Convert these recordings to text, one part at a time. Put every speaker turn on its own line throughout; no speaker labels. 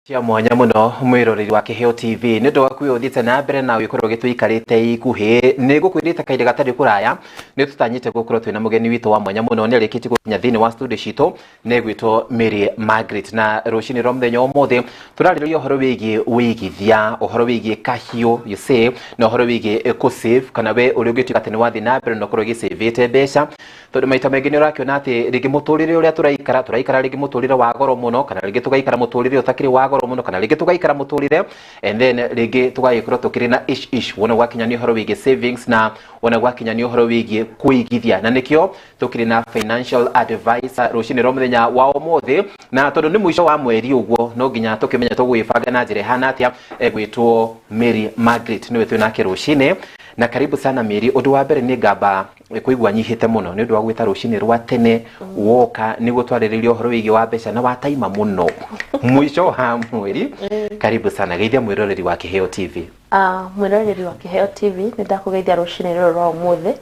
Cia mwanya muno mwiroreri wa Kiheo TV ni ndo wakuye uthite na mbere na wikorwo gitwikarite ikuhi ni gukwirite kaire gatari kuraya ni tutanyite gukorwo twina mugeni witu wa mwanya muno ni arikiti gukinya thini wa studio cito ne gwitwo Mary Margaret na rucini ro muthenya umuthi turaririo horo wigi wigithia uhoro wigi kahio you say no horo wigi eco save kana we uri ugitika tene wathi na mbere no korwo gisavete besha tondu maita mengi ni urakiona ati rigi muturire uria turaikara rigi muturire wa goro muno kana rigi tugaikara muturire utakiri wa goro muno kana rigi tugaikara muturire and then rigi tugaikorwo tukiri na ish wona gwakinya ni horo wigi savings na wona gwakinya ni horo wigi kuigithia na nikio tukiri na financial advisor rucini ro muthenya wa umuthi na tondu ni mwisho wa mweri uguo no nginya tukimenya tugwibanga na njire hana atia gwitwo Mary Margaret ni wethu nake rucini na karibu sana Mary undu wa mbere ni ngamba kuigwa nyihite muno ni undu wa gwita rucini rwa tene woka ni gutwariririo horo wigi wa mbeca na wa taima muno mwisho wa mweri karibu sana geithia mwiroreri wa Kiheo TV.
Mwiroreri wa Kiheo TV ni ndakugeithia rucini rwa umuthi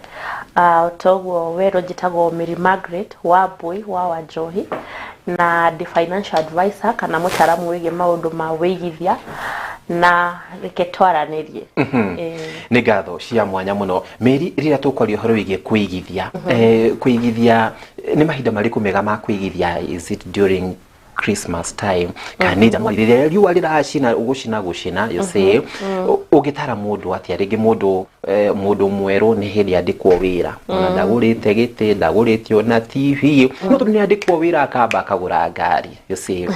toguo wero njitagwo Mary Margaret wa boy wa Wanjohi na the financial advisor kana mutaramu wigi maundu ma wigithia na reketwaranirie
ni gatho cia mwanya muno Mary rira tukwario horo wigi kuigithia kuigithia ni mahinda mariku mega ma kuigithia is it during Christmas time kanida mwirire riwa rirashina ugushina you say ugitara mundu atia rigi mundu mweru ni hindi andikwo wira ona ndagurite gite ndaguritio na TV mundu ni andikwo wira akamba akagura ngari you say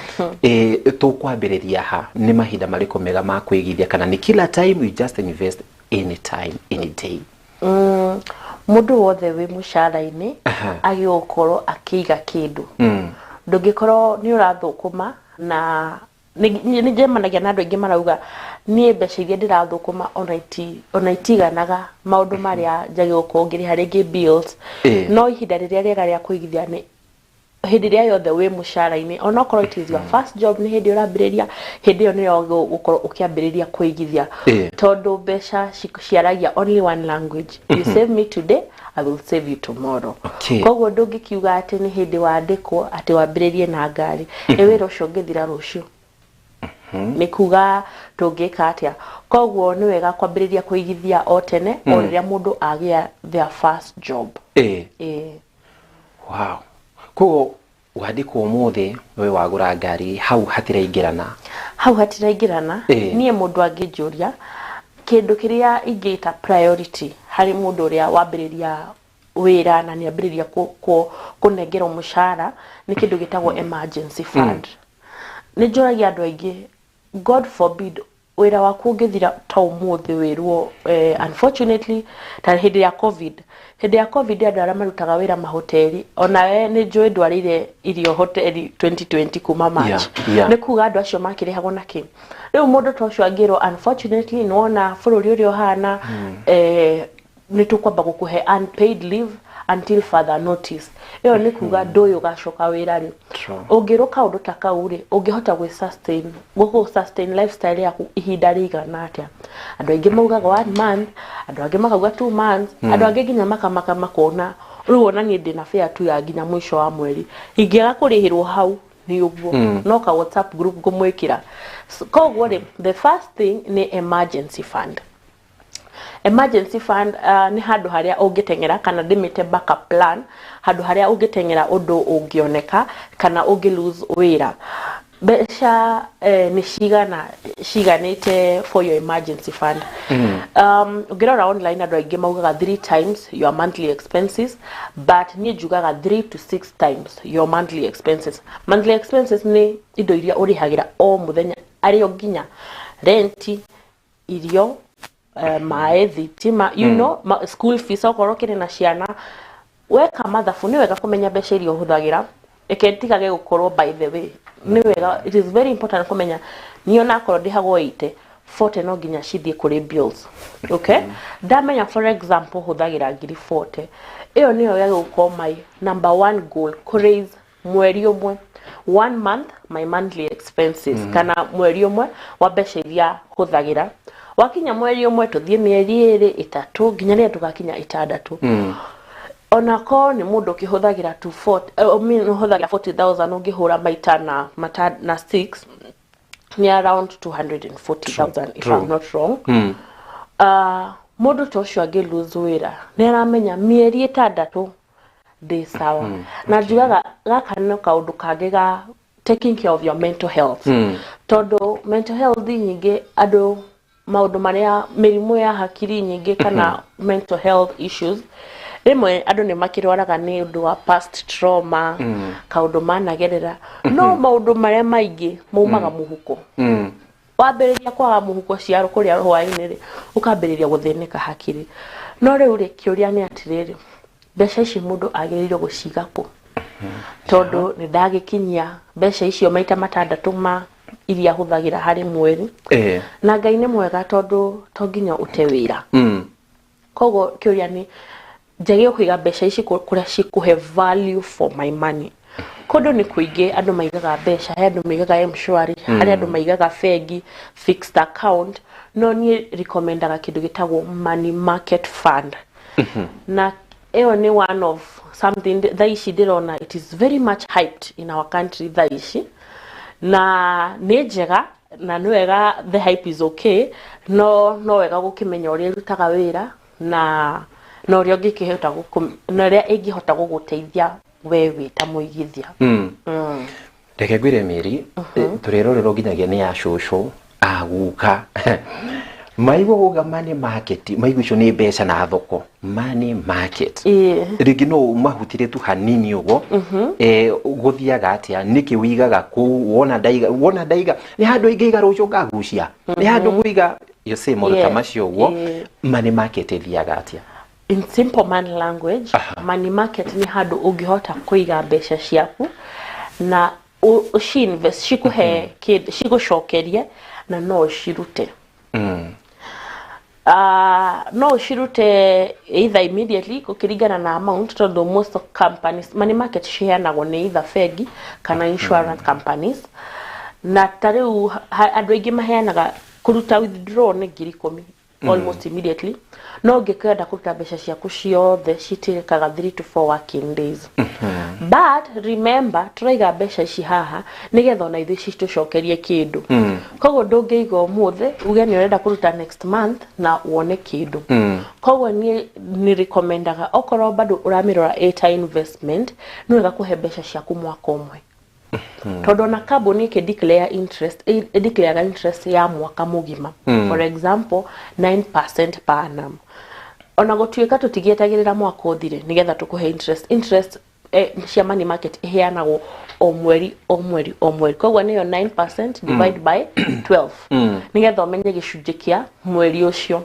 tukwambiriria ha ni mahinda mariku mega ma kuigithia kana ni kila time you just invest anytime any day
mundu wothe wi mushara-ini agiokorwo akiiga kindu ndungikorwo ni urathukuma na ni jemanagia na andu aingi marauga ni mbeca iria ndirathukuma ona itiganaga maundu maria njagirwo kuongerera ringi bills no ihinda riria riega ria kuigithia ni hindi ria yothe wi mushara-ini ona korwo it is your first job ni hindi urambiriria hindi yo ni gukorwo ukiambiriria kuigithia tondu mbeca ciaragia only one language you save me today I will save you tomorrow. Koguo ndungikiuga ati ni hindi wandikwo ati wambiririe na ngari ewira ucio ngithira rucio ni kuga tungika atia koguo ni wega kwambiriria kuigithia o tene o riria mundu agia their first job
wow koguo wandikwo umuthi we wagura ngari hau hatiraingirana nie mundu angijuria kindu kiria ingita priority hari mundu uria wambiriria wira na ni ambiriria kunengera mushara ni kindu gitagwo emergency fund ni njuragia andu aingi God forbid wira waku ngithira ta umuthi wirwo unfortunately ta hindi ya covid andu aria marutaga wira mahoteli ona we ni njui ndwarire irio hoteli 2020 kuma March ni kuga andu acio makirihagwo na ki riu mundu ta ucio angirwo unfortunately nona bururi urio hana ni tukwamba gukuhe unpaid leave until further notice iyo ni kuga nduyu gacoka wira ri ungiruka undu ta kauri ungihota sustain lifestyle yaku ihinda rigana atia andu aingi maugaga 1 month andu aingi makauga 2 months andu aingi nginya makona riu ona ni ndina fair tu ya nginya mwisho wa mweri ingiaga kurihirwo hau ni uguo no ka WhatsApp group ngumwikira koguo the first thing ni emergency fund ni handu haria ungitengera kana ndimite backup plan handu haria ungitengera undu ungioneka kana ungi lose wira besha ni shiganite for your emergency fund ungirora online andu aingi maugaga 3 times your monthly expenses but ni jugaga 3 to 6 times your monthly expenses ni indo iria urihagira o muthenya ario nginya rent irio mae thitima you know school fees okorwo kiri na ciana weka mathabu ni wega kumenya mbeca iria uhuthagira eketigage gukorwo by the way ni wega it is very important kumenya niona akorwo ndihagwo 40 no nginya cithie kuri bills okay ndamenya for example huthagira ngiri 40 iyo niyo ya gukorwo my number 1 goal ku raise mweri umwe 1 month my monthly expenses kana mweri umwe wa mbeca iria huthagira wakinya mweri umwe tuthie mieri 2 3 nginya ria tugakinya 6 ona ko ni mundu kihuthagira 240 huthagira 40,000 ungihura maita na 6
ni around 240,000 if I'm not wrong. Mundu tocio age lose wira ni aramenya mieri itandatu ndi sawa na njugaga gaka no kaundu kage ga taking care of your mental health todo mental health nyingi andu maundu maria mirimu ya hakiri nyingi kana mental health issues rimwe andu ni makirwaraga ni undu wa past trauma kaundu managerera no maundu maria maingi maumaga muhuko wambiriria kwaga muhuko ciaro kuria hwaini ri ukambiriria guthinika hakiri no riu ri kiuria ni atiriri mbeca ici mundu agiririo guciga ku tondu ni ndagikinyia mbeca icio maita matandatu ma iria huthagira hari mweri na Ngai ni mwega tondu tonginya ute wira kogo kiuria ni njagio kuiga mbeca ici kuria cikuhe value for my money kodo ni kuige andu maigaga mbeca he andu maigaga mshwari hari andu maigaga fegi fixed account no ni recommendaga kindu gitagwo money market fund na eo ni one of something thaici ndirona it is very much hyped in our country thaici na ni njega na ni wega the hype is okay no wega gukimenya uria rutaga wira na no rio ngikihota na ria ingihota guguteithia wewe ta muigithia
reke ngwire Mary turerorero nginyagia ni ya shosho aguka maigo guga money market maigo icio ni mbeca na thoko money market rigi no mahutire tu hanini ugo guthiaga atia niki wigaga ku wona ndaiga ni handu ingiiga rucio ngagucia ni handu kuiga you say moruta macio ugo money market ithiaga atia
in simple man language money market ni handu ungihota kuiga mbeca ciaku na ucinvest cikuhe kid cigucokerie na no cirute no shirute either immediately kukiringana na amount tondu most of companies money market ciheanagwo ni either fegi kana insurance companies na tariu andu aingi maheanaga kuruta withdraw ni 10,000 almost immediately no ngikenda kuruta mbeca ciaku ciothe citirikaga 3 to 4 working days but remember turaiga mbeca ici haha nigetha ona ithu citucokerie kindu koguo ndungiiga umuthe uge ni urenda kuruta next month na wone kindu koguo ni recommendaga okorwo bado uramirora eta investment no wega kuhe mbeca ciaku mwaka umwe tondu na kambuni ke declare interest ya mwaka mugima for example 9% per annum ona gutuika tutigietagirira mwaka uthire nigetha tukuhe interest cia money market iheanagwo o mweri koguo niyo 9% divide by 12 nigetha umenye gicunji kia mweri ucio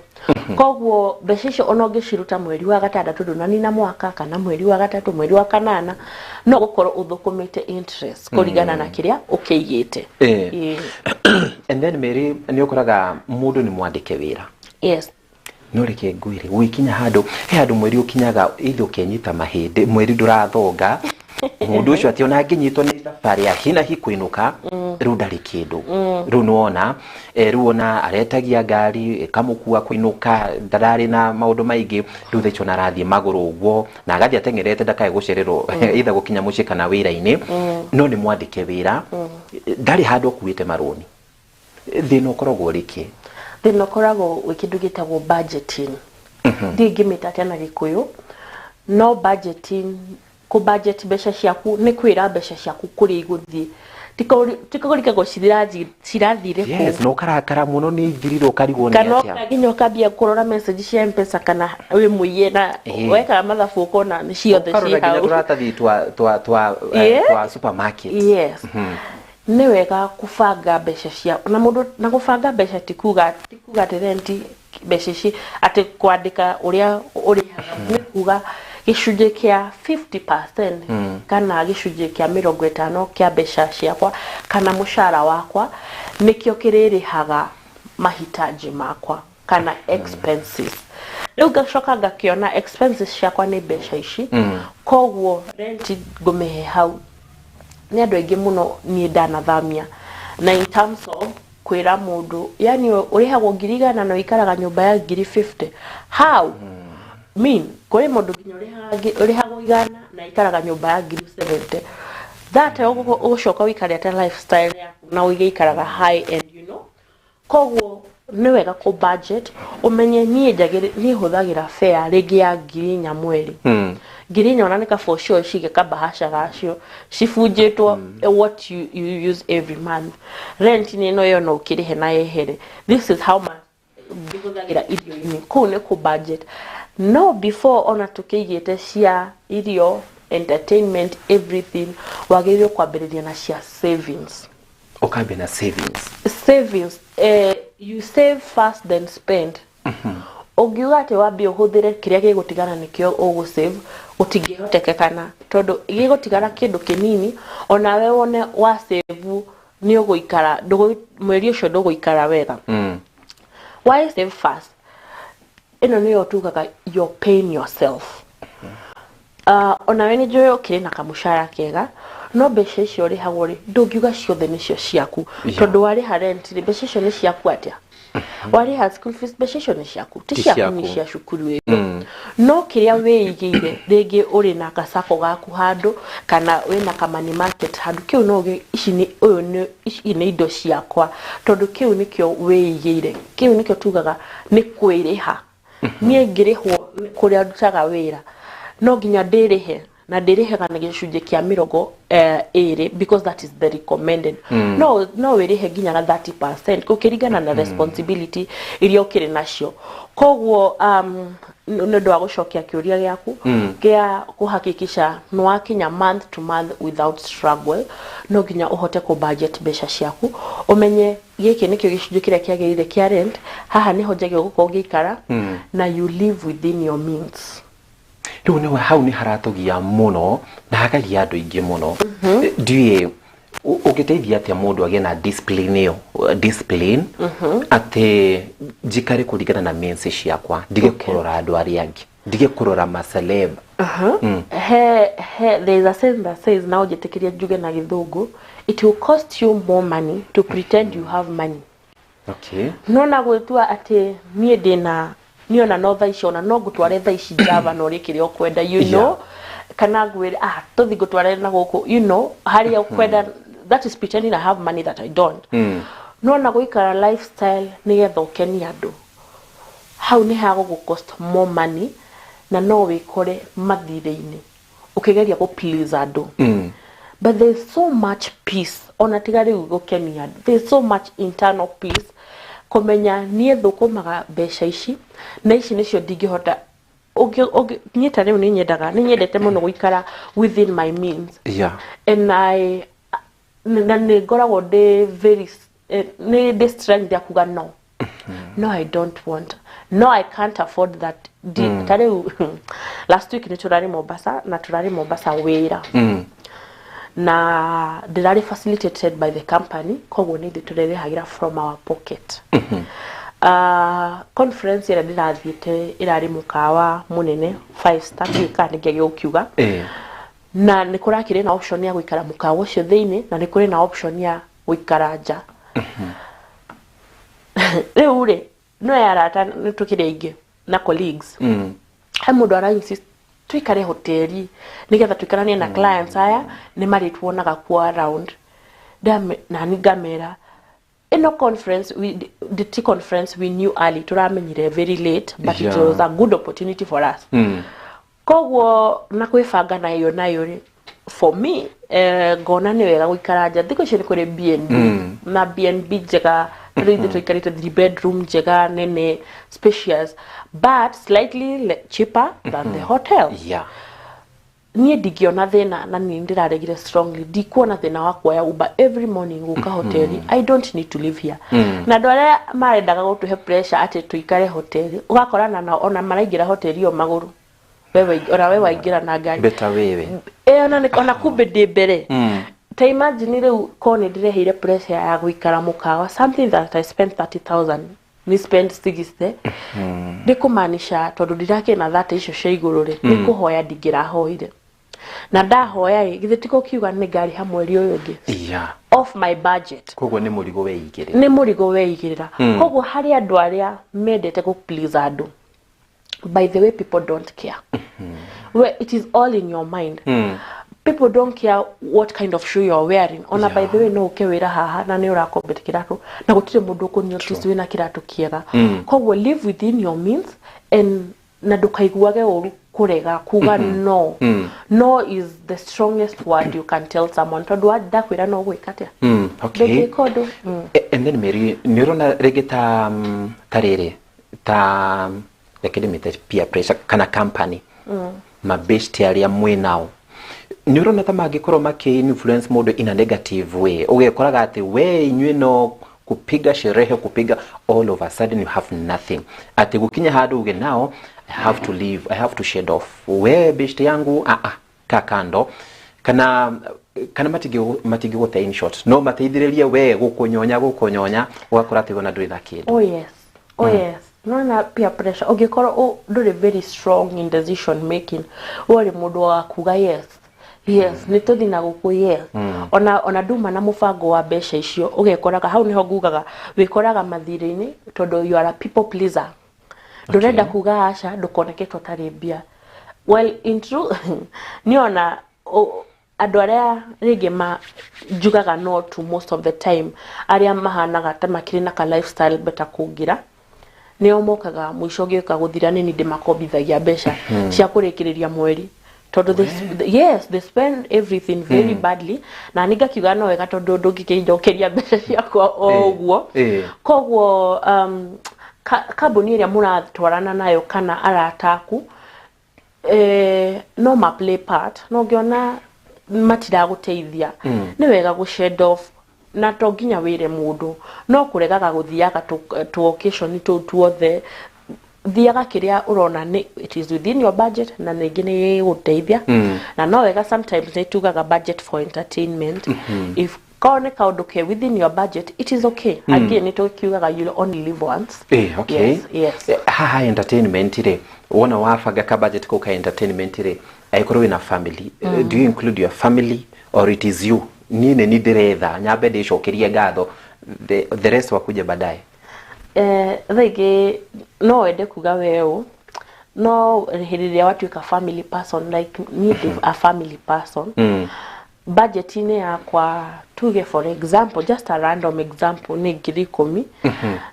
koguo mbeca icio ona ungiciruta mweri wa gatandatu ndunanina mwaka kana mweri wa gatatu mweri wa kanana no gukorwo uthukumite interest kurigana na kiria ukiigite
and then Mary ni ukoraga mundu ni mwandike wira
yes
no reke ngwire wikinya handu mweri ukinyaga ithu kenyita mahindi mweri ndurathonga mundu ucio ati ona nginyitwo ni safari ya hina hikuinuka riu ndari kindu riu nuona ruona aretagia ngari kamukua kuinuka ndarari na maundu maingi riu thicho narathie maguru uguo na agathia tengerete ndakae gucererwo either gukinya mucii kana wira-ini no ni mwandike wira ndari handu kuite maroni thina ukoragwo riki
thina ukoragwo wikindu gitagwo budgeting ngimita tena gikuyu no budgeting ku budget mbeca ciaku ni kwira mbeca ciaku kuri iguthie tikogorika go cirathire
ku yes no karakara muno ni thiriro karigwo ni
atia kana nginyo kabia kurora message cia M-Pesa kana we muiye na weka mathabu kona ni ciothe ci hau
turatathi twa supermarket
yes ni wega kubanga mbeca cia na mundu na kubanga mbeca tikuga renti mbeca ci ati kwandika uria ni kuga gicunji kia 50% kana gicunji kia 50 kia mbeca ciakwa kana mushara wakwa nikio kiririhaga mahitaji makwa kana expenses riu gacoka ngakiona expenses ciakwa ni mbeca ici koguo rent ngumihe hau ni andu aingi muno ni ndanathamia na in terms of kwira mundu yani urihagwo 100 no ikaraga nyumba ya 50 how mean kuri mundu nginya urihagwo igana na ikaraga nyumba ya 70 that ugucoka wikare ata lifestyle na uigikaraga high end, you know. Koguo ni wega ku budget umenye nie huthagira fare rigi ya ngirinya mweri. Ngirinya onanika for sure shige kabahasha gacio cibunjitwo what you use every month. Rent ni no yo no ukirihe na yehere. This is how much bihuthagira irio ini ku ne ku budget. No, before ona tukigite cia irio, entertainment, everything wagirio kwambiriria na cia savings.
Ukabe na savings.
Savings, you save first then spend. Ugiuga ati wambi uhuthire kiria gigutigana nikio ugu save utingihotekekana tondu gigutigana kindu kinini ona we wone wa save ni uguikara mweri ucio nduguikara wega. Why save first? Ino niyo tugaga you're paying yourself. Ona we ni joyo kire na kamushara kega no mbeca icio ri hagori ndungiuga ciothe nicio ciaku tondu wari ha rent ni mbeca icio ni ciaku atia. Wari ha school fees mbeca icio ni ciaku ti ciaku ni cia cukuru iyo. No kiria weigire rigi uri na kasako gaku handu kana we na kamani market handu kiu no ici ni uyu ni ici ni indo ciakwa tondu kiu nikio weigire kiu nikio tugaga ni kwiriha. Nie ngirihwo kuria ndutaga wira no nginya ndirihe na ndirihe kana gicunje kia mirogo because that is the recommended. No wirihe nginya na 30% kukiringana na responsibility iria ukiri nacio. Koguo ndo agucokia kiuria giaku kia kuhakikisha no akinya month to month without struggle. No nginya uhote ku budget mbeca ciaku umenye giki nikio gicunje kiria kiagirire kia rent haha niho njagio gukorwo ngikara na you live within your means.
Riu ni hau ni haratugia muno na hakagia andu ingi muno. Ndiye ukiteithia atia mundu agie na discipline ate jikare kuringana na means ciakwa ndige kurora andu aria angi ndige kurora maceleb.
There is a saying that says now jetikiria njuge na githungu, it will cost you more money to pretend you have money.
Okay.
No na gwitua ati nie ndina niona no tha icio na no ngutware tha ici Java no rikire okwenda you know kana ngwire tuthi ngutware na guku you know hari okwenda that is pretending I have money that I don't. No na guikara lifestyle ni getha ukeni andu hau ni hago gu cost more money na no wikore mathire-ini ukigeria ku please andu. But there's so much peace ona tigari gukeni andu. There's so much internal peace komenya nie thukumaga mbeca ici na ici nicio ndingihota nyita riu ni nyendete muno guikara within my means. And I ni ngoragwo de very ni strength ya kuga no. No, I don't want. No, I can't afford that. Tariu last week ni turari Mombasa wira. Na dirari facilitated by the company koguo ni turere hagira from our pocket. Conference ira ndirathiete irari mukawa munene 5-star kana ngege ukiuga na nikurakire na option ya guikara mukawa ucio thiini na nikuri na option ya guikara nja. Riu ri no yarata nitukire ingi na colleagues he mundu ara insist tuikare hoteli nigetha tuikaranie na clients aya ni maritwonaga ku around na nigamera ino conference the conference we knew early turamenyire very late but it was a good opportunity for us. Koguo na kwifanga nayo ri for me ngona ni wega guikara nja thiko ciri kuri BNB na BNB njega really tuikarite 3 bedroom njega nene spacious but slightly cheaper than the hotel. Nie ndigiona thina na ni ndiraregire strongly ndikuona thina wa kuoya Uber every morning guka hoteli. I don't need to live here. Na ndore marendaga gutuhe pressure ati tuikare hoteli ugakorana na ona maraingira hoteli yo maguru wewe waingira na ngari
beta wewe
ona kumbe ndi mbere ta imagine riu kone ndireheire pressure ya guikara mukawa something that I spent 30,000 ni spend 60 ndikumanisha tondu ndirake na that icio cia iguru ri nikuhoya ndingira hoire na ndahoya githe tiko kiuga ni ngari ha mweri uyu ngi off my budget
koguo ni murigo weigirira
koguo hari andu aria mendete ku please andu. By the way, people don't care. Where it is all in your mind. people don't care what kind of shoe you're wearing. Ona by the way no ukewira haha na ni urakombete kiratu na gutire mundu kunyotice wina kiratu kiega. Kogwo live within your means and na ndukaiguage uru kurega kuga no. No is the strongest word you can tell someone. Tondu ndakwira no gwikatia.
Okay. And then Mary nirona regeta tarere ta lekede peer pressure kana company. Mabesti aria mwe nao. Nirona ta magikorwo make influence mode in a negative way. Ugekoraga ati we inywe no kupiga sherehe kupiga all of a sudden you have nothing. Ati gukinya hadu uge now I have to leave, I have to shed off. We besti yangu kakando kana matigi wote in short. No mateithiriria we gukunyonya ugakora ati gona nduri na kindu.
Oh yes. Oh yes. No na peer pressure. Ugekorwo nduri very strong in decision making. Uri mundu wa kuga yes. Yes, nituthi na guku yes. Ona duma na mufango wa besha icio ugekoraga hau niho ngugaga wikoraga mathire-ini tondu you are a people pleaser. Ndurenda kuga aca ndukoneketwo tari mbia. Well in truth niona andu aria ringi njugaga no to most of the time aria mahanaga ta makiri na ka lifestyle better kungira nio mokaga mwisho gioka guthira nini ndimakobithagia besha cia kurikiriria mweri. Tondu yes, they spend everything very badly na niga kiuga no wega tondu ndungikinjokeria mbeca ciakwa oguo. Kogwo kambuni iria muratwarana nayo kana arataku no ma play part no ngiona matira guteithia ni wega gu shed off na to nginya wire mundu no kuregaga guthiaga to occasion to othe thiaga kiria urona ni it is within your budget na ningi ni guteithia na no wega sometimes they tugaga budget for entertainment. If kone kaundu ke within your budget it is okay. Again it tukiugaga you only live once.
Okay.
Yes.
Ha entertainment ire wona wafaga ka budget ko ka entertainment ire aikorwo na family. Do you include your family or it is you? Nine ni diretha nyambe ndicokerie ngatho the rest wakuja baadaye.
Thege no ende kuga weo no hiriria watu ka family person like me a family person. Budget ine yakwa tuge for example just a random example ni ngiri 10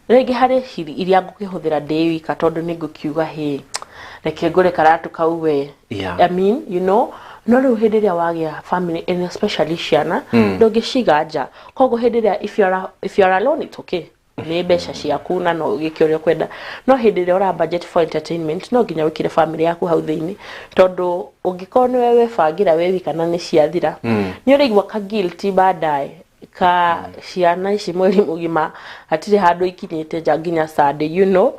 rege hare hiri iria ngukihuthira day wika tondu ni ngukiuga he reke ngore karatu kauwe. I mean you know no ru hediria wagia family and especially ciana ndungiciga nja kogo hediria if you are alone it's okay ni besha ciaku na no gikiorio kwenda no hediria ora budget for entertainment no ginya wikire family yaku hau thiini tondu ungikorwo ni wewe bangira wewe kana ni ciathira ni urigwa ka guilty baadaye ka ciana ici mweri mugima atire handu ikinyite nja nginya Sunday you know.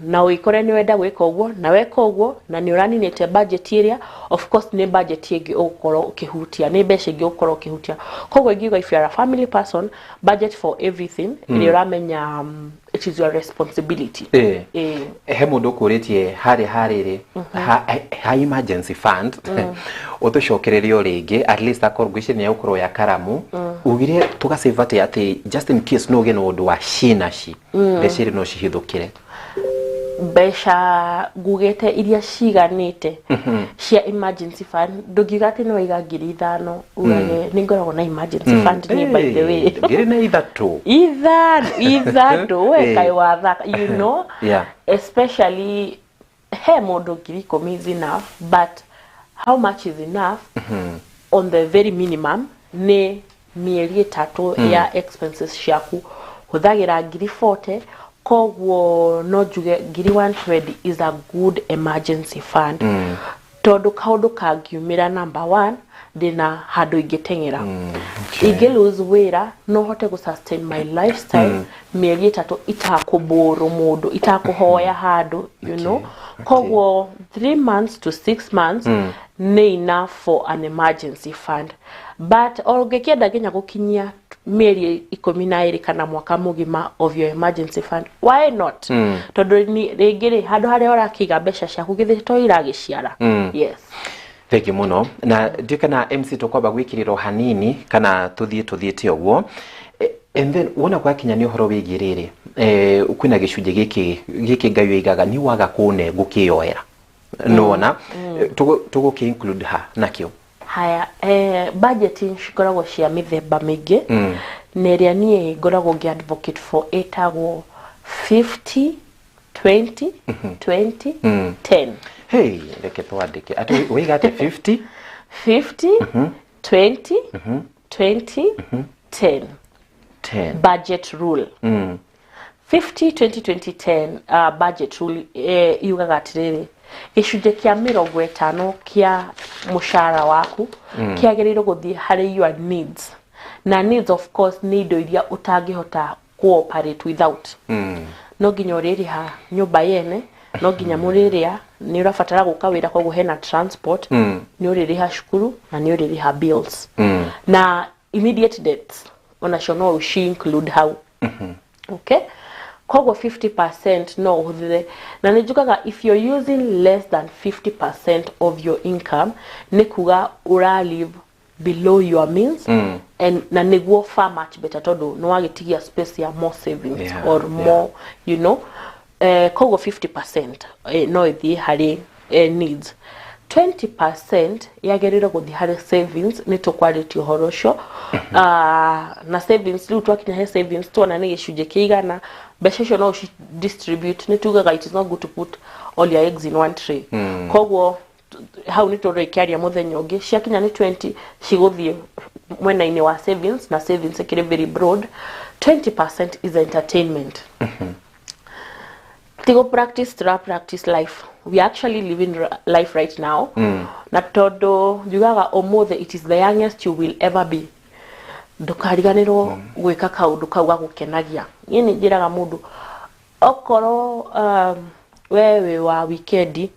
Na wikore ni wenda gwika uguo na weka uguo na ni uraninite budget area of course ni budget ingi ukoro ukihutia ni mbeca ingi ukoro ukihutia kogwo ngiuga if you are a family person budget for everything ni uramenya it is your responsibility.
He mundu kuritie harire ha emergency fund utucokererio ringi at least akorugwici ni ukoro ya karamu ugire tugasave ati just in case no geno undu wa shinashi beciri no cihithukire besha gugete iria ciganite cia emergency fund ndugigate no iga 5,000 urage ningoragwo na emergency fund ni by the way ngiri na ithatu
we kai watha you know. Especially he mundu 10,000 is enough but how much is enough on the very minimum ni mieri 3 ya expenses ciaku huthagira 40,000 kogwo no juge 120 is a good emergency fund. Tondu kaundu kangiumira number 1 dina handu ingitengera ige lose wira no hote go sustain my lifestyle mieri 3 itakuburu mundu itakuhoya handu you know. Kogwo 3 months to 6 months ni enough for an emergency fund but olgekienda ginya gukinyia mieri 12 kana mwaka mugima of your emergency fund why not tondu ni ringiri handu haria urakiga mbeca ciaku githito iragiciara. Yes.
Thank you muno na ndikana MC tokwaba gwikiriro hanini kana tuthiete uguo and then wona gwakinya ni uhoro wigirire kwina gicunje giki ngayo igaga ni waga kune gukioera nona tugo ki include ha nakio
haya budgeting cikoragwo cia mĩthemba mĩingĩ na ĩrĩa niĩ ngoragwo ngĩ advocate for ĩtagwo 50 20 20 10.
Hey, reke twandike ati wiga ati 50
20 20 10 budget rule. 50 20 20 10 budget rule yugaga atiriri gicunje kia 50 kia mushara waku kiagĩrĩirwo gũthiĩ harĩ your needs, na needs of course ni indo iria utangĩhota cooperate without. No nginya ũrĩrĩha nyũmba yene, no nginya mũrĩrĩa, ni urabatara gũka wĩra koguo hena transport, ni ũrĩrĩha cukuru na ni ũrĩrĩha bills. Na immediate debts onacio no uci include hau. Okay, koguo 50% no ũhũthĩre, na nĩ njugaga if you're using less than 50% of your income ni kuga ura live below your means, and na niguo far much better tondu no wagitigia space ya more savings or more you know. Koguo 50% no ithi hari needs. 20% yagerira guthi hari savings ni tukwariti uhoro ucio. Na savings riu twakinya he savings tuona ni gicunje kiigana mbeca icio no distribute. Ni tugaga it is not good to put all your eggs in one tray. Koguo hau ni tũrĩkiaria mũthenya ũngĩ ciakinya ni 20 cigũthiĩ mwena-inĩ wa savings, na savings ikiri very broad. 20% is entertainment. Tigo practice life. We are actually living life right now. Na todo jugaga omothe it is the youngest you will ever be. Ndukariganirwo gwika kaundu kau gagukenagia. Niĩ nĩ njĩraga mũndũ okorwo wewe wa weekend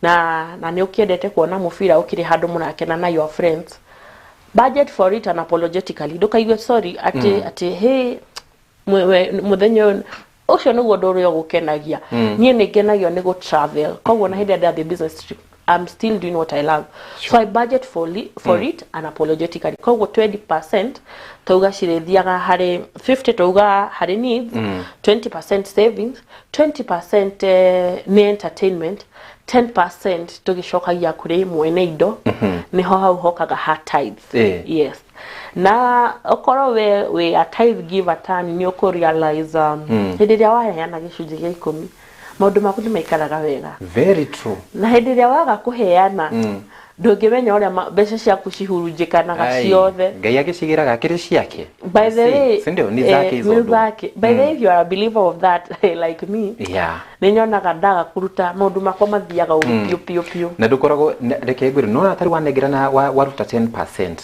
na nĩ ũkĩendete kuona mũbira ukiri handu mũrakena na your friends, budget for it unapologetically. Ndũkaigue sorry ati hey mũthenya ucio nĩguo ndũ ũrĩa ũgũkenagia. Niĩ nĩ ngenagio nĩ travel, koguo na hĩndĩ ĩrĩa ndĩ business trip I'm still doing what I love. Sure. So I budget for it unapologetically. Koguo 20% tauga cirithiaga hari 50 tauga hari needs, 20% savings, 20% ni entertainment, 10% tugicokagia kuri mwene indo, niho hau hokaga ha tithes. Yes. Na okoro we a tithe giver tani ni ukurealize hindi ria waheana gicunje gia 10 maundu maku ni maikaraga wega. Very true. Na hindi ria waga kuheana ndũngĩmenya ũrĩa mbeca ciaku cihurunjĩkanaga ciothe. Ngai agĩcigĩraga kĩrĩ ciake. By the way, sindio ni zake hizo. By the way, if you are a believer of that like me, nĩ nyonaga ndaga kuruta maũndũ makwa mathiaga ũru piũ. Na ndũkoragwo reke ngwĩre no atari wanengera na waruta 10%.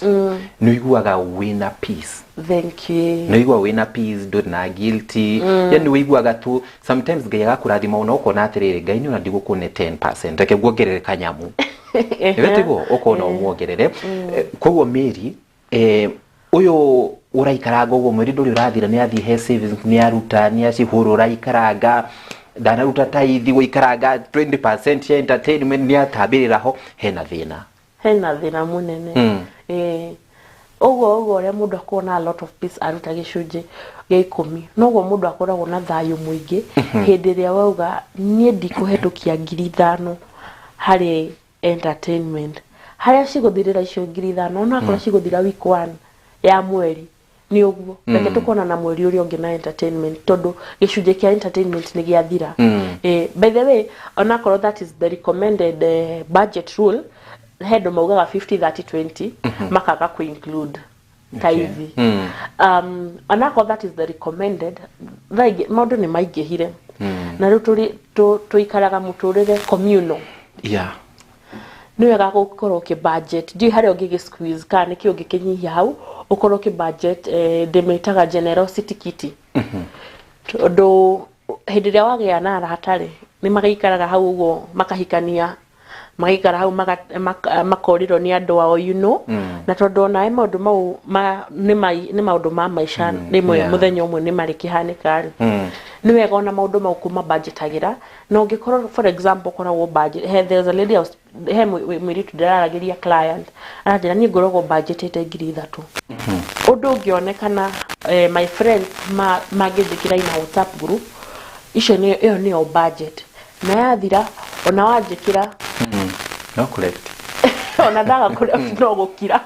Nĩ uiguaga wina peace. Thank you. No igua wina peace, ndũrĩ na guilty. Yani wiguaga tu sometimes Ngai agakũrathima ona ukona atirĩrĩ Ngai nĩ ona ndigũkũne 10%. Reke nguongerere kanyamu. Ebetigo okona umuongerere. Koguo Mary uyu uraikaranga uguo mweri nduri urathira ni athi he savings ni aruta ni acihurura ikaranga ndanaruta tithe guikaranga 20% ya entertainment ni atabirira ho hena thina munene. Uguo ria mundu akona a lot of peace aruta gicunje gia 10 noguo mundu akoragwo na thayu muingi hindi ria wauga nie ndikuhetukia 5,000 hari entertainment. Haria ciguthirira icio 5,000 ona akora ciguthira week 1 ya mweri ni uguo. Reke tukona na mweri uria ungi na entertainment tondu gicunje kia entertainment ni giathira. By the way, ona akora that is the recommended budget rule. Head maugaga 50 30 20 makaga ku include tithe. Ona akora that is the recommended. Maundu ni maingihire. Na riu tuikaraga muturire communal. Ni wega gukorwo ki budget ndi hari ongi squeeze ka niki ongi kinyihia hau ukorwo ki budget ndimetaga generosity kit. Tondu hindi ria wagia na hatari ni magaikaraga hau uguo makahikania magaikara hau makoriro ni andu ao you know. Na tondu nae maundu mau ni maundu ma maisha rimwe muthenya umwe ni mari kihanika. Ni wega ona maundu mau kuma budgetagira na ungikorwo for example koragwo budget there's a lady mwiritu ndiraragiria client aranjira ni ngoragwo budgetete 3,000. Undu ungionekana my friends magithikira ina WhatsApp group icio ni o budget na yathira ona wanjikira no collect ona ndaga kuria no gukira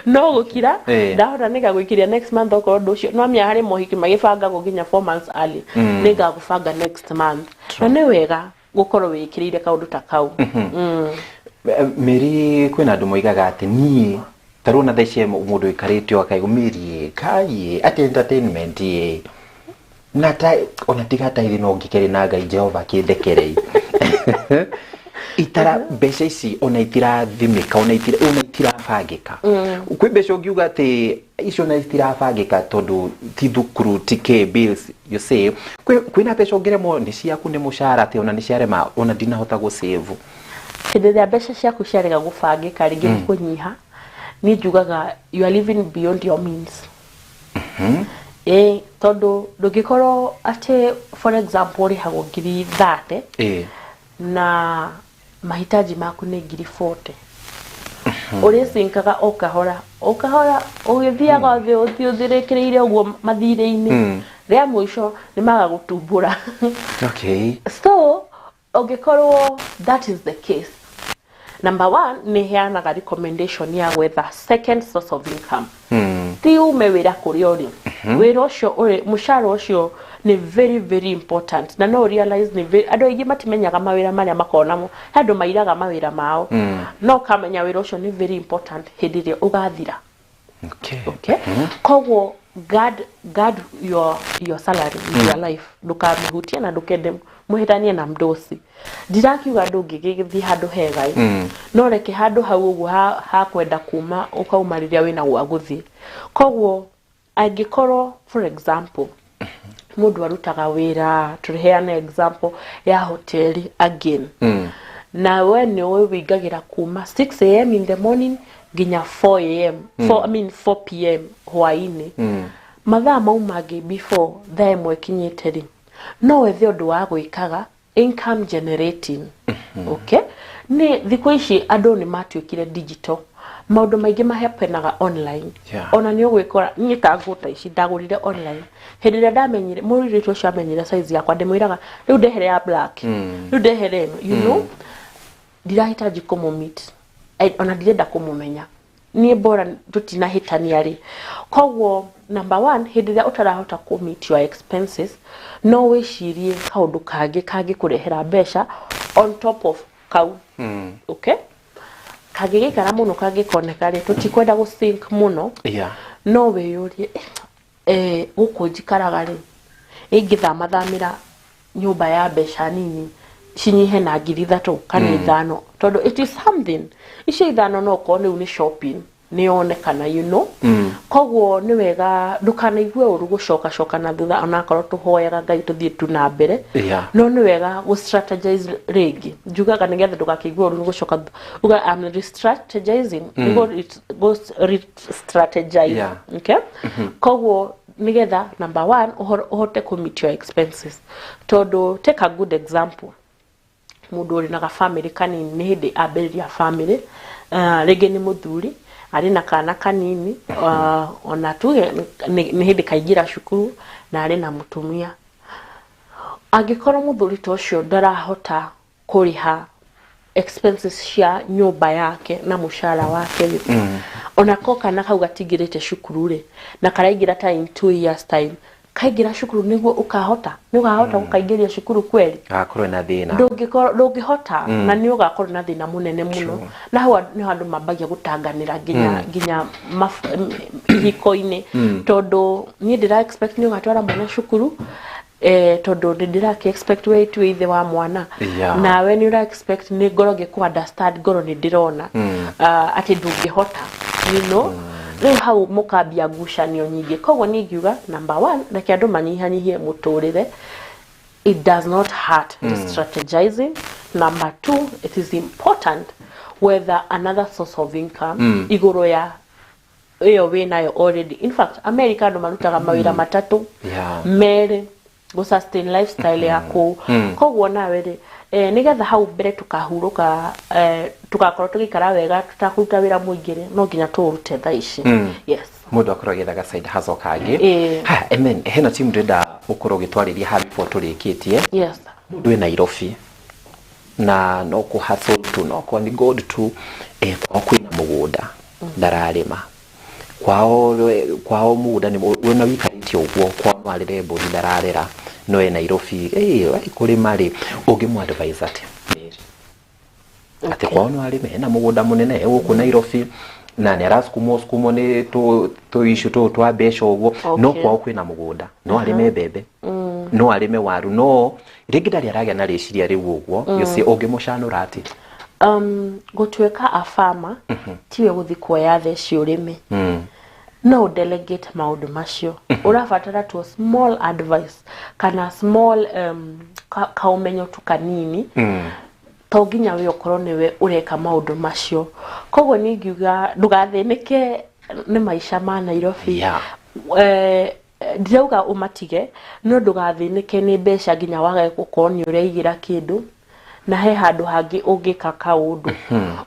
no gukira ndahora nika gwikiria next month okoro nducio no amia hari mohiki magibanga guginya 4 months early nika gubanga next month na ni wega gukorwo wikirire kaundu ta kau
Meri kwina andu moigaga ati ni taruna thaicie mundu ikarite akaigumirie kai ati entertainment ye nata ona tigata ili no ngikeri na Ngai Jehova kindekerei itara mbeca ici ona itirathimika ona itirabangika kwi mbeca ungiuga ati icio na itirabangika tondu ti thukuru ti bills you say kwina mbeca ungiremo ni ciaku ni mushara ati ona ni ciarema ona ndinahota gu save
kidedea mbeca ciaku ciarega gubangika ringi kunyiha ni njugaga you are living beyond your means tondu ndungikoro ati for example ri hago ngiri 30 na mahitaji maku ni ngiri 40 uri sinkaga okahora ugithiaga thi uthiuthirekireire uguo mathire-ini ria mwisho ni maga gutumbura
okay
so ungikoro that is the case. Number 1 ni heanaga recommendation ya gwetha second source of income ti umewira kuri ori wira ucio uri mushara ucio ni very very important na no realize ni very ando ingi matimenyaga mawira maria makonamo handu mairaga mawira mao no kamenya wira ucio ni very important hindire ugathira okay koguo guard your salary in your life ndukamihutia na ndukende muhitanie na mdosi ndirakiuga ndungigithi handu hega no reke handu hau uguo ha kwenda kuma ukaumariria wina gwa guthi koguo angikorwo for example mundu arutaga wira tureheana example ya hoteli again na we ni wigagira kuma 6 am in the morning ginya 4 am 4 pm hwaini mathaa mau mangi before thaa imwe kinyite ri no wethe undu wa gwikaga income generating okay ni thikũ ici andu ni matuikire digital maundu maingi mahepenaga online ona ni ugwikora nyita nguta ici ndagurire online hindi ria ndamenyire muririto ucio amenyire size yakwa ndimwiraga riu ndehere ya black riu ndehere you know ndirahitaji kumumit ona ndirenda kumumenya ni bora tutinahitania ri koguo number 1 hindi ria utarahota kumit your expenses no wishirie kaundu kangi kurehera mbeca on top of kau okay kagigikara muno kagikoneka ri tutikwenda gu think muno no weyurie guku njikaraga ri ingithamathamira nyumba ya mbeca nini cinyihe na ngiri 3 kana 5 tondu it is something icio 5 no ko ni shopping ni onekana you know koguo ni wega ndukanaigwe uru gucoka na thutha ona korwo tuhoyaga Ngai tuthie tu na mbere no ni wega gu strategize regi njugaga nigetha ndukakigwe uru gucoka uga am re-strategizing go strategize okay koguo nigetha number 1 uhote commit your expenses tondu take a good example mundu uri na family kanini ni hindi ambiriria family rege ni muthuri ari na kana kanini ona tu ni hindi kaingira cukuru na ari na mutumia angikoro muthuri tocio ndarahota kuriha expenses cia nyumba yake na mushara wake ona ko kana kau gatigirite cukuru ri na karaingira ta in 2 years time kaingira cukuru niguo ukahota gukaingiria cukuru kweli
akorwo na thina
ndungihota na ni ugakorwo na thina munene muno na hawa ni handu mabagia gutanganira ginya hiko-ini tondu ni ndira expect ni ugatwara mwana cukuru tondu ndira expect we tu ithe wa mwana na we ni ura expect ni ngoro giku understand ngoro ni ndirona ati ndungihota you know riu hau mukambia ngucanio nyingi koguo ni ngiuga number 1 reke andu manyihanyihie muturire it does not hurt strategizing number 2 it is important whether another source of income iguru ya iyo we nayo already in fact America andu marutaga mawira matatu mere go sustain lifestyle yako koguo nawe ri nigetha hau mbere tukahuruka tugakorwo tugikara wega tutakuruta wira muingire no nginya turute tha ici yes
mundu akorwo gethaga side hustle kangi ha amen hena team ndenda ukorwo gitwariria ha before turikitie
yes
mundu we Nairobi na no ku hustle tu no ku ni god tu kwa kwina mugunda ndararima kwao muda ni wona wikariti ogwo kwa marire mburi ndararera no e Nairobi kuri mari ungimwa advise ati ati kwao no arime na mugunda munene guku Nairobi na ni arasukumo ni to issue to twa besha ogwo no kwao kwina mugunda no arime bebe no arime waru no rigidari aragia na reciria riu ogwo yusi ungimucanura ati
gutweka a farmer tiwe guthi kuoya theci urime no delegate maundu macio urafatara to small advice kana small kaumenyo tu kanini to ginya we okoro niwe ureka maundu macio koguo ningiuga ndugathinike ni maisha ma Nairobi ndirauga umatige no ndugathinike ni mbeca ginya waga gukorwo ni ureigira kindu na he handu hangi ungika kaundu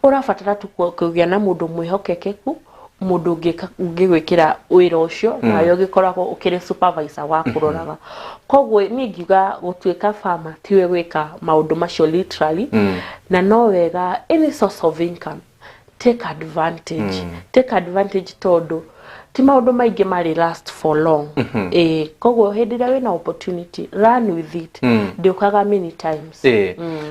urafatara tu kugia na mundu mwihokekeku mundu ngigwikira wira ucio na yo gikoragwo ukire supervisor wa kuroraga koguo ningiuga gutwika farmer tiwe gwika maundu macio literally na no wega any source of income take advantage todo ti maundu maingi mari last for long koguo hindira wina opportunity run with it ndiukaga many times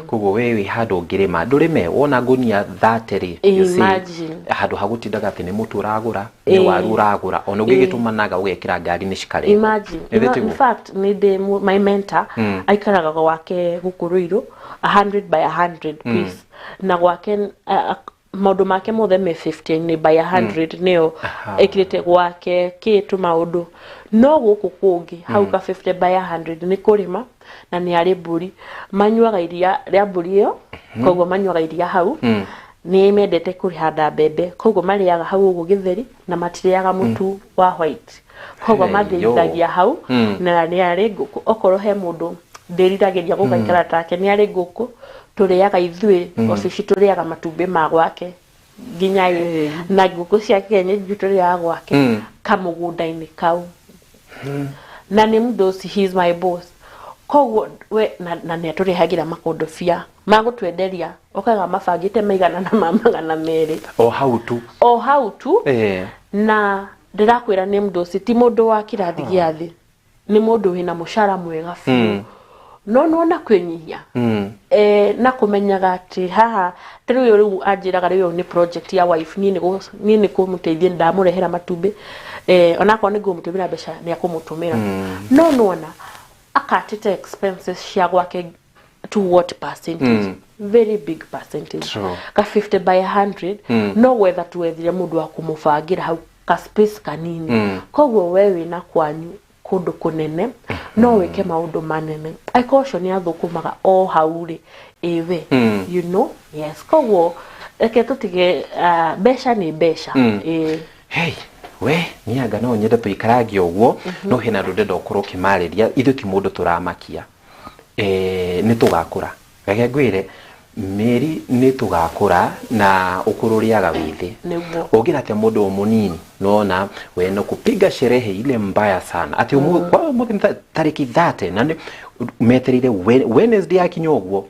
koguo wewe handu ngirima ndurime wona ngunia 30 you see handu hagutindaga ati ni mutu uragura ni waru uragura ona ungigitumanaga ugekira ngari ni cikare
imagine in fact my mentor aikaraga gwake gukuruiru 100 by 100 piece na gwake maundu make mothe me 15 ni by 100 neo ekirite gwake kitu maundu no guku kungi hau ka 50 by 100 ni kurima na ni ari mburi manyuaga iria ria mburi yo koguo manyuaga iria hau ni mendete kurihanda mbembe koguo mariaga hau ugu githeri na matiriaga mutu wa white koguo mathithagia hau na ni ari nguku okoro he mundu ndiriragiria gugaikara take ni ari nguku turiaga ithwe ofici turiaga matumbi ma gwake ginya na nguku cia Kenya turiaga gwake kamugunda-ini kau na ni mdosi he is my boss koguo we na ne turihagira makondo fia magutwenderia okaga mabangite maigana na magana meri
o how to
na ndirakwira ni mdosi ti mundu wa kirathi giathi ni mundu wina mushara mwega fiu no na kwenyihia na kumenyaga ati haha trio riu anjiraga riu ni project ya wife ni kumuteithia ndamurehera matumbi ona ko ni ngumutumira mbeca ni akumutumira no na akatite expenses cia gwake to what percentage very big percentage ka 50 by 100 no whether tuwethire mundu wa kumubangira hau ka space kanini koguo wewe na kwanyu kundu kunene no weke maundu manene I caution ya thukumaga o hauri ewe you know yes koguo eke tutige besha ni besha
hey we niaga no nyende tuikarage ogwo no hina rudendo okoro kimariria ithu ti mundu turamakia ni tugakura gage gwire meri ni tugakura na ukururiaga withi ugira te mundu munini nona we no kupiga sherehe ile mbaya sana ati kwa tariki 30 na meterire Wednesday akinyogwo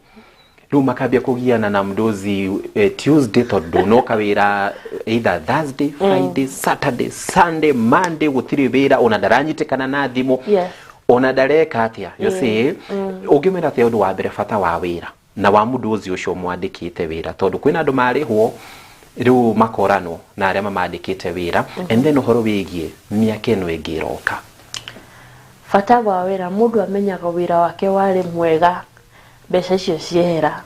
ru makabia kugiana na mdozi Tuesday todo no kawira either Thursday Friday Saturday Sunday Monday gutiri wira ona daranyitekana na thimo ona dareka atia you see ugimera te undu wa mbere fata wa wira na wa mudozi ucio mwandikite wira tondu kwina andu marihwo riu makorano na aria mamandikite wira and then uhoro wigie miaka ino ingiroka
fata wa wira mundu amenyaga wira wake wari mwega mbeca icio ciehera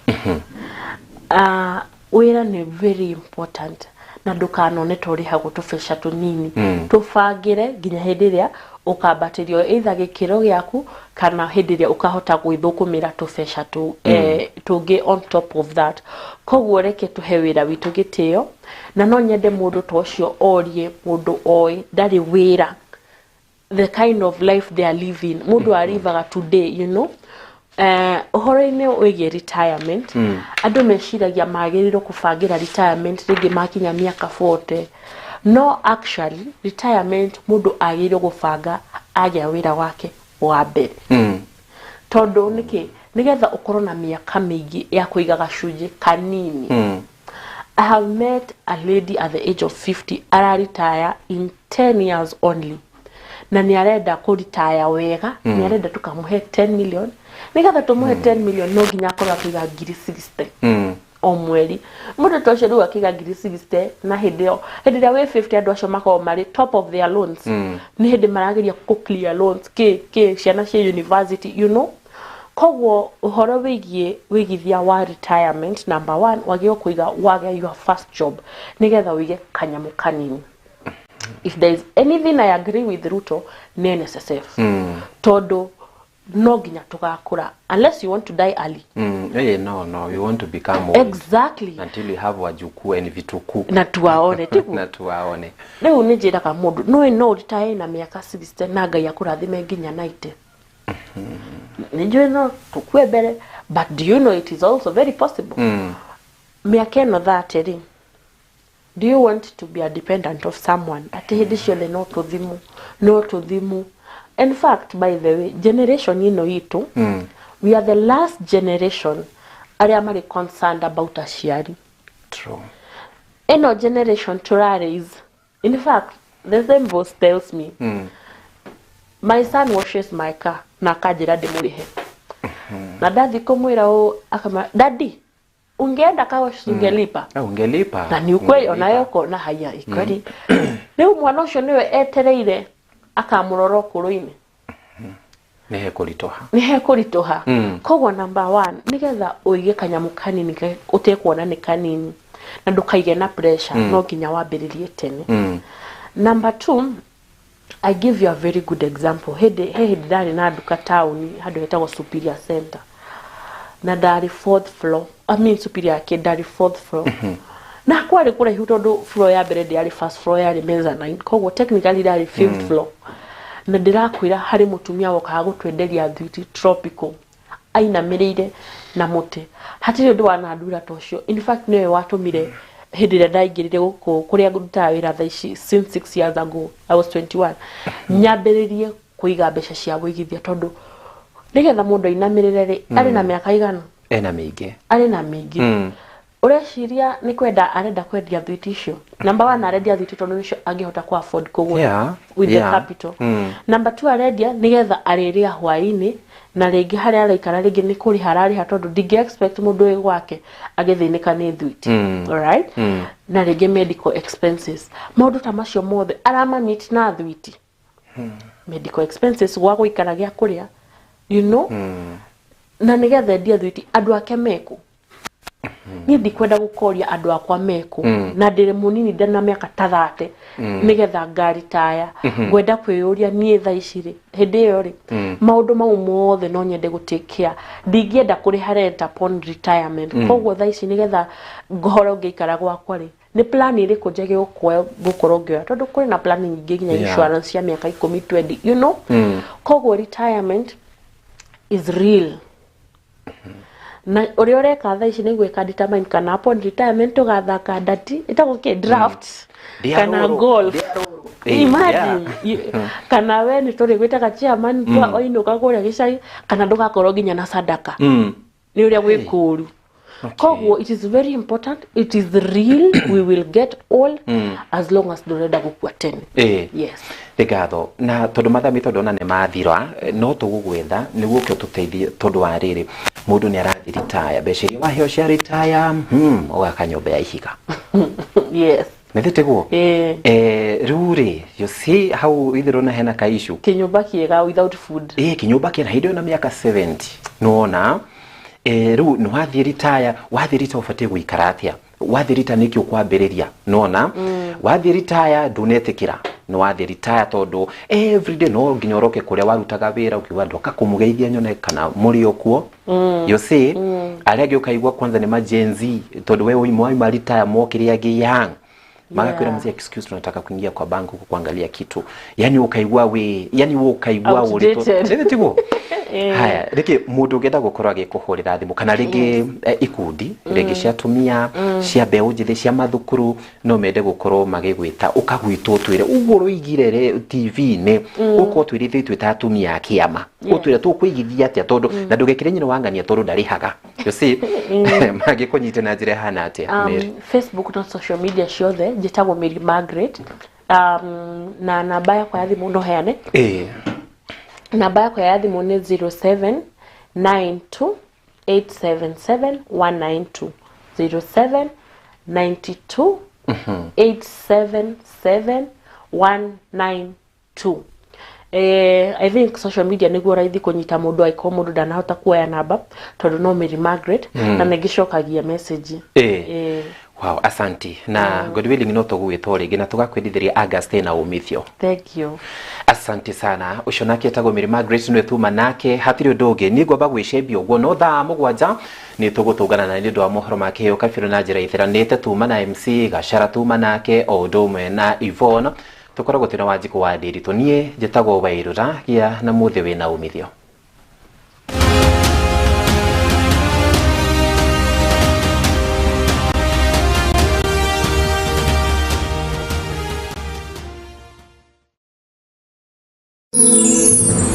wira ni very important na ndukanone turihago tubesha tunini tubangire ginya hindiria ukambatirio either gikiro giaku kana hindiria ukahota gwithukumira tubesha tungi on top of that koguo reke tuhe wira witu gitio na no nyende mundu tocio orie mundu oi ndari wira the kind of life they are living mundu arivaga today you know uhoro-ini wigie retirement andu meciragia magiriro kubangira retirement ringi makinya miaka 40 no actually retirement mundu agiriro gubanga agia wira wake wa mbere tondu niki nigetha ukorwo na miaka mingi ya kuiga gacunji kanini. I have met a lady at the age of 50 retire in 10 years only. Na ni arenda ku retire wega, ni arenda tukamuhe 10 million. Nigetha tumuhe 10 million no ginya akorwo akiga 60 o mweri. Mundu to cio akiga 60 na hidio we 50 andu acio makao mari top of their loans. Ni hindi marageria ku clear loans ke ciana cia university, you know. Koguo uhoro wigithia wa retirement, number 1 wagio kuiga wage your first job nigetha wige kanyamu kanini. If there is anything I agree with Ruto, ni NSSF. Todo no ginya tugakura unless you want to die early.
No, you want to become old.
Exactly.
Until you have wajukuu and vituku.
Na tuwaone tipu.
Na tuwaone.
Leo nijira ka mundu no retire na miaka 60 na Ngai akurathime ginya 90. Nijue no tukue bere, but do you know it is also very possible. Miaka no that eri. Do you want to be a dependent of someone? Ati hindi ciothe no tuthimu. In fact, by the way, generation itu, we are the last generation aria mari concerned about aciari.
True.
Eno generation raise. In fact, the same voice tells me, my son washes my car, na akajira ndimurihe. Na dathi kumwira akama, daddy, ungeenda kawash ungelipa.
Ungelipa.
Na ni ukweli onayoko na haya ikweli. Leo mwana ucio niwe etereire akamuroro kuruini.
Nihe kuritoha.
Koguo number 1 nigetha uige kanyamu kanini utekuona ni kanini na ndukaige na pressure no ginya wambiririe tene. Number 2, I give you a very good example. He ndari na duka town hado hetagwo Superior Center. Na dari 4th floor. Superior ke dari 4th floor. Na kwari kura hiutondo floor ya mbere ndi 1st floor ya mezzanine. Koguo technically dari 5th floor. Na ndirakwira hari mutumia wokaga gutwenderia thwiti tropical aina mirire na muti hatiri ndu wanandura tocio. In fact niwe watumire hindi ria ndaingirire guku kuria ngutaga wira tha ici since 6 years ago. I was 21. Nyambiririe kuiga mbeca cia guigithia tondu nigetha mundu ainamirire ri ari na miaka igana
ena mingi
ari na mingi. Ureciria ni kwenda arenda kwendia thwiti icio. Number 1 arendia thwiti tondu nicio angihota ku afford kugura with the capital. Number 2 arendia nigetha ariria hwaini na ringi haria araikara ringi ni kuri harari tondu dingi expect mundu wi gwake agithinika ni thwiti. Alright? Na ringi medical expenses. Maundu ta macio mothe arama meet na thwiti. Medical expenses gwa guikara gia kuria, you know. Na nigetha endia thwiti andu ake meku. Ni ndikwenda gukoria andu akwa meku na ndire munini ndana miaka ta 30 nigetha ngari taya ngwenda kwiyuria nie tha iciri hindi yo ri maundu mau mothe no nyende gutake care ndingienda kuriha rent upon retirement. Koguo tha ici nigetha ngohoro ngeikara gwakwa ri ni plan iri kunjege gukorwo ngioya tondu kuri na plan nyingi nginya insurance ya miaka 10 20, you know. Koguo retirement is real. Na uri ureka tha ici niguo ka determine kana upon retirement ugathaka ndati itaguke draft kana golf. Imagine kana we ni turi gwitaga chairman kwa oinuka kuria gicai kana ndugakorwo ginya na sadaka ni uria gwikuru. Koguo it is very important, it is real. We will get all as long as ndurenda gukua tene. Yes.
Rigatho na tondu mathami tondu na ne mathira no tugugwetha niguo kyo tuteithie tondu wa riri mundu ni arathi retire beceri waheo cia retire ugaka nyumba ya ihiga.
Yes.
Nethete guo ruri you see how ithiro na hena kaishu
kinyumba kiega without food.
Kinyumba kina hidio na miaka 70 nuona ru no wathi retire ufate guikara atia wathi retire nikyo kwambiriria nuona wathi retire dunetikira no wathi retire tondu everyday no nginyoroke kuria warutaga wira ukiwa ndoka kumugeithia nyone kana muri okuo you see aria giokaigwa kwanza ni majenzi tondu we uimwa retire mo kiria gi young magakwira mzee excuse tunataka kuingia kwa bank kuangalia kitu yani ukaigwa we yani wewe ukaigwa urito tiguo haya reke mundu ugenda gukorwa agikuhurira thimu kana ringi ikundi ringi cia tumia cia mbeu njithi cia mathukuru no mende gukorwo magigwita ukagwitwo twire ugoro igire TV-ini uko twirithitwe twita atumia akiama utwire tukwigithia atia tondu na ndugekire nyino wangania tondu ndarihaga you see magikunyite na njira hana atia
Facebook na social media ciothe njitagwo Mary Margaret na namba yakwa ya thimu no heane namba yakwa ya thimu ni 0792877192 0792877192 I think social media niguo raithi kunyita mundu aiko mundu ndanahota kuoya namba tondu no Mary Margaret na negicokagia message
wow asanti na God willing no tugwitwo ringi na tugakwendithiria Augustine na umithio
thank you
asante sana ucio nake etagwo Mary Margaret no thuma nake hatiri ndungi ni ngomba gwicembia uguo no thaa mugwanja ni tugutungana na ni ndu wa mohoro make yo kabiro na njira ithiranite tuma na MC Gachara tuma nake o ndumwe na Yvonne tukoragwo tena wanjiku wa ndiritu nie njitagwo Wairura gia na muthi wina umithio.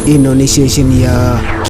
Ino ni ceceni ya